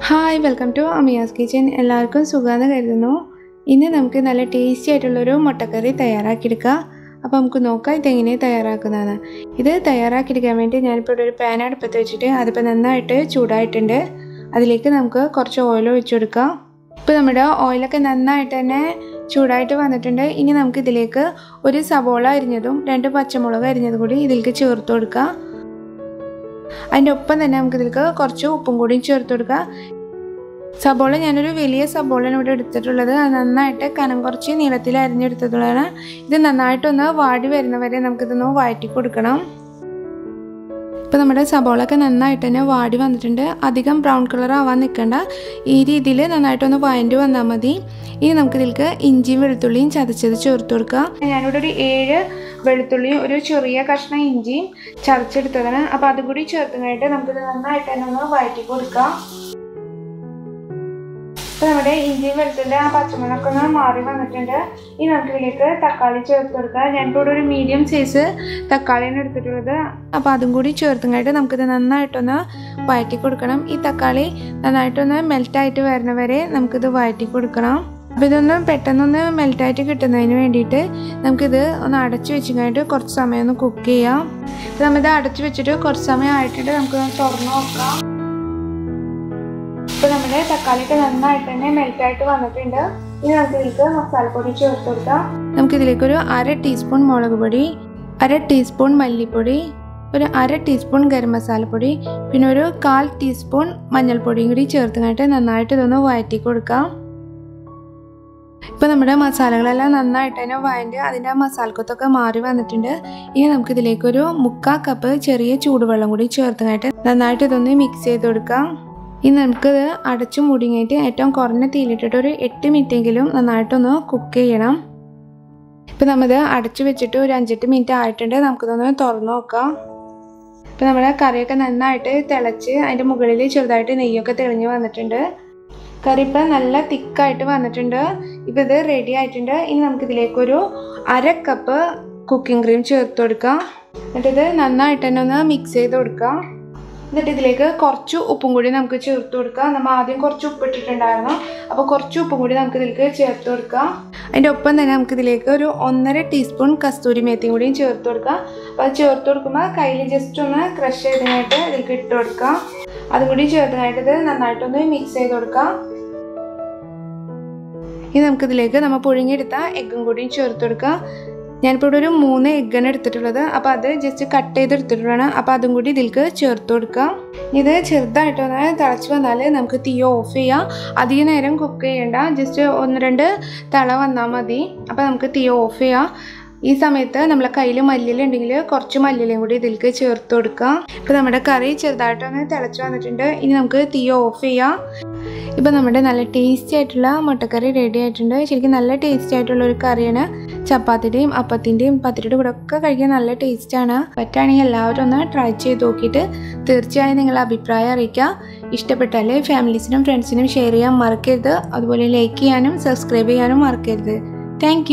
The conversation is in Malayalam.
Hi, welcome to Amiyas kitchen. എല്ലാവർക്കും സുഖാണ് കരുതുന്നു. ഇന്ന് നമുക്ക് നല്ല ടേസ്റ്റി ആയിട്ടുള്ള ഒരു മുട്ടക്കറി തയ്യാറാക്കിയെടുക്കാം. അപ്പോൾ നമുക്ക് നോക്കാം ഇത് എങ്ങനെ തയ്യാറാക്കുന്നതാണ്. ഇത് തയ്യാറാക്കിയെടുക്കാൻ വേണ്ടി ഞാൻ ഇപ്പോൾ ഒരു പാൻ അടുപ്പത്ത് വെച്ചിട്ട് അതിപ്പോൾ നന്നായിട്ട് ചൂടായിട്ടുണ്ട്. അതിലേക്ക് നമുക്ക് കുറച്ച് ഓയിൽ ഒഴിച്ചു കൊടുക്കാം. ഇപ്പോൾ നമ്മുടെ ഓയിലൊക്കെ നന്നായിട്ട് തന്നെ ചൂടായിട്ട് വന്നിട്ടുണ്ട്. ഇനി നമുക്ക് ഇതിലേക്ക് ഒരു സവോള അരിഞ്ഞതും 2 പച്ചമുളക് അരിഞ്ഞതും കൂടി ഇതിലേക്ക് ചേർത്ത് കൊടുക്കാം. അതിൻ്റെ ഒപ്പം തന്നെ നമുക്ക് ഇതിലേക്ക് കുറച്ച് ഉപ്പും കൂടി ചേർത്ത് കൊടുക്കാം. സബോള ഞാനൊരു വലിയ സബോളയാണ് ഇവിടെ എടുത്തിട്ടുള്ളത്. അത് നന്നായിട്ട് കനം കുറച്ച് നീളത്തിൽ അരിഞ്ഞെടുത്തിട്ടുള്ളതാണ്. ഇത് നന്നായിട്ടൊന്ന് വാടി വരുന്നവരെ നമുക്കിതൊന്ന് വഴറ്റി കൊടുക്കണം. ഇപ്പോൾ നമ്മുടെ സബോളൊക്കെ നന്നായിട്ട് തന്നെ വാടി വന്നിട്ടുണ്ട്. അധികം ബ്രൗൺ കളർ ആവാൻ നിൽക്കണ്ട. ഈ രീതിയിൽ നന്നായിട്ടൊന്ന് വഴണ്ടി വന്നാൽ മതി. ഇനി നമുക്കിതിലേക്ക് ഇഞ്ചിയും വെളുത്തുള്ളിയും ചതച്ചത് ചേർത്ത് കൊടുക്കുക. ഞാനിവിടെ ഒരു 7 വെളുത്തുള്ളിയും ഒരു ചെറിയ കഷ്ണം ഇഞ്ചിയും ചതച്ചെടുത്തതാണ്. അപ്പോൾ അതും കൂടി ചേർത്തുകഴിഞ്ഞിട്ട് നമുക്കിത് നന്നായിട്ട് തന്നെ ഒന്ന് വഴറ്റി കൊടുക്കാം. ഇപ്പോൾ നമ്മുടെ ഇഞ്ചിയും വെളുത്തുള്ളി ആ പച്ചമുളകൊക്കെ ഒന്ന് മാറി വന്നിട്ടുണ്ട്. ഇനി നമുക്കിതിലേക്ക് തക്കാളി ചേർത്ത് കൊടുക്കാം. ഞാനിപ്പോൾ ഇവിടെ ഒരു മീഡിയം സൈസ് തക്കാളിയാണ് എടുത്തിട്ടുള്ളത്. അപ്പോൾ അതും കൂടി ചേർത്തുകഴിഞ്ഞിട്ട് നമുക്കിത് നന്നായിട്ടൊന്ന് വഴറ്റി കൊടുക്കണം. ഈ തക്കാളി നന്നായിട്ടൊന്ന് മെൽറ്റായിട്ട് വരുന്നവരെ നമുക്കിത് വഴറ്റി കൊടുക്കണം. അപ്പോൾ ഇതൊന്ന് പെട്ടെന്നൊന്ന് മെൽറ്റായിട്ട് കിട്ടുന്നതിന് വേണ്ടിയിട്ട് നമുക്കിത് ഒന്ന് അടച്ചു വെച്ച് കഴിഞ്ഞിട്ട് കുറച്ച് സമയം ഒന്ന് കുക്ക് ചെയ്യാം. അപ്പോൾ നമ്മളിത് അടച്ചു വെച്ചിട്ട് കുറച്ച് സമയം ആയിട്ടുണ്ട്. നമുക്ക് തുറന്ന് നോക്കാം. ഇപ്പോൾ നമ്മുടെ തക്കാളിയൊക്കെ നന്നായിട്ട് തന്നെ മെൽറ്റായിട്ട് വന്നിട്ടുണ്ട്. ഇനി നമുക്ക് ഇതിലേക്ക് മസാലപ്പൊടി ചേർത്ത് കൊടുക്കാം. നമുക്കിതിലേക്ക് ഒരു 1/2 ടീസ്പൂൺ മുളക് പൊടി, 1/2 ടീസ്പൂൺ മല്ലിപ്പൊടി, ഒരു 1/2 ടീസ്പൂൺ ഗരം മസാലപ്പൊടി, പിന്നെ ഒരു 1/4 ടീസ്പൂൺ മഞ്ഞൾപ്പൊടിയും കൂടി ചേർത്ത് കഴിഞ്ഞിട്ട് നന്നായിട്ട് ഇതൊന്ന് വഴറ്റി കൊടുക്കാം. ഇപ്പോൾ നമ്മുടെ മസാലകളെല്ലാം നന്നായിട്ട് തന്നെ വഴറ്റി അതിൻ്റെ മസാലക്കൊത്തൊക്കെ മാറി വന്നിട്ടുണ്ട്. ഇനി നമുക്കിതിലേക്കൊരു 1/4 കപ്പ് ചെറിയ ചൂടുവെള്ളം കൂടി ചേർത്ത് കഴിഞ്ഞിട്ട് നന്നായിട്ട് ഇതൊന്ന് മിക്സ് ചെയ്ത് കൊടുക്കാം. ഇനി നമുക്കിത് അടച്ചു മൂടിങ്ങിയിട്ട് ഏറ്റവും കുറഞ്ഞ തീയിലിട്ടിട്ട് ഒരു 8 മിനിറ്റെങ്കിലും നന്നായിട്ടൊന്ന് കുക്ക് ചെയ്യണം. ഇപ്പോൾ നമ്മളിത് അടച്ചു വെച്ചിട്ട് ഒരു 5-8 മിനിറ്റ് ആയിട്ടുണ്ട്. നമുക്കിതൊന്ന് തുറന്ന് നോക്കാം. ഇപ്പോൾ നമ്മുടെ കറിയൊക്കെ നന്നായിട്ട് തിളച്ച് അതിൻ്റെ മുകളിൽ ചെറുതായിട്ട് നെയ്യൊക്കെ തെളിഞ്ഞ് വന്നിട്ടുണ്ട്. കറി ഇപ്പം നല്ല തിക്കായിട്ട് വന്നിട്ടുണ്ട്. ഇപ്പോൾ ഇത് റെഡി ആയിട്ടുണ്ട്. ഇനി നമുക്കിതിലേക്കൊരു 1/2 കപ്പ് കുക്കിംഗ് ക്രീം ചേർത്ത് കൊടുക്കാം. എന്നിട്ടിത് നന്നായിട്ട് തന്നെ ഒന്ന് മിക്സ് ചെയ്ത് കൊടുക്കാം. എന്നിട്ട് ഇതിലേക്ക് കുറച്ച് ഉപ്പും കൂടി നമുക്ക് ചേർത്ത് കൊടുക്കാം. നമ്മൾ ആദ്യം കുറച്ച് ഉപ്പ് ഇട്ടിട്ടുണ്ടായിരുന്നു. അപ്പോൾ കുറച്ച് ഉപ്പും കൂടി നമുക്ക് ഇതിലേക്ക് ചേർത്ത് കൊടുക്കാം. അതിൻ്റെ ഒപ്പം തന്നെ നമുക്കിതിലേക്ക് ഒരു 1.5 ടീസ്പൂൺ കസ്തൂരി മേത്തിയും കൂടിയും ചേർത്ത് കൊടുക്കാം. അപ്പോൾ അത് ചേർത്ത് കൊടുക്കുമ്പോൾ കയ്യിൽ ജസ്റ്റ് ഒന്ന് ക്രഷ് ചെയ്തതിനായിട്ട് ഇതിലേക്ക് ഇട്ട് കൊടുക്കാം. അതും കൂടി ചേർത്തതായിട്ട് ഇത് നന്നായിട്ടൊന്ന് മിക്സ് ചെയ്ത് കൊടുക്കാം. ഇനി നമുക്കിതിലേക്ക് നമ്മൾ പുഴുങ്ങിയെടുത്ത എഗ്ഗും കൂടിയും ചേർത്ത് കൊടുക്കാം. ഞാനിപ്പോൾ ഇവിടെ ഒരു 3 എഗ്ഗാണ് എടുത്തിട്ടുള്ളത്. അപ്പോൾ അത് ജസ്റ്റ് കട്ട് ചെയ്തെടുത്തിട്ടുള്ളതാണ്. അപ്പോൾ അതും കൂടി ഇതിലേക്ക് ചേർത്ത് കൊടുക്കാം. ഇത് ചെറുതായിട്ടൊന്ന് തിളച്ച് വന്നാൽ നമുക്ക് തീ ഓഫ് ചെയ്യാം. അധികം നേരം കുക്ക് ചെയ്യേണ്ട, ജസ്റ്റ് 1-2 തിള വന്നാൽ മതി. അപ്പോൾ നമുക്ക് തീ ഓഫ് ചെയ്യാം. ഈ സമയത്ത് നമ്മളെ കയ്യിൽ മല്ലിയില ഉണ്ടെങ്കിൽ കുറച്ച് മല്ലിയിലയും കൂടി ഇതിലേക്ക് ചേർത്ത് കൊടുക്കാം. ഇപ്പോൾ നമ്മുടെ കറി ചെറുതായിട്ടൊന്ന് തിളച്ച് വന്നിട്ടുണ്ട്. ഇനി നമുക്ക് തീ ഓഫ് ചെയ്യാം. ഇപ്പോൾ നമ്മുടെ നല്ല ടേസ്റ്റി ആയിട്ടുള്ള മുട്ടക്കറി റെഡി ആയിട്ടുണ്ട്. ശരിക്കും നല്ല ടേസ്റ്റി ആയിട്ടുള്ള ഒരു കറിയാണ്. ചപ്പാത്തിയുടെയും അപ്പത്തിൻ്റെയും പത്തിരിയുടെ കൂടെ ഒക്കെ കഴിക്കാൻ നല്ല ടേസ്റ്റാണ്. പറ്റുകയാണെങ്കിൽ എല്ലാവരും ഒന്ന് ട്രൈ ചെയ്ത് നോക്കിയിട്ട് തീർച്ചയായും നിങ്ങളുടെ അഭിപ്രായം അറിയിക്കുക. ഇഷ്ടപ്പെട്ടാൽ ഫാമിലീസിനും ഫ്രണ്ട്സിനും ഷെയർ ചെയ്യാൻ മറക്കരുത്. അതുപോലെ ലൈക്ക് ചെയ്യാനും സബ്സ്ക്രൈബ് ചെയ്യാനും മറക്കരുത്. താങ്ക്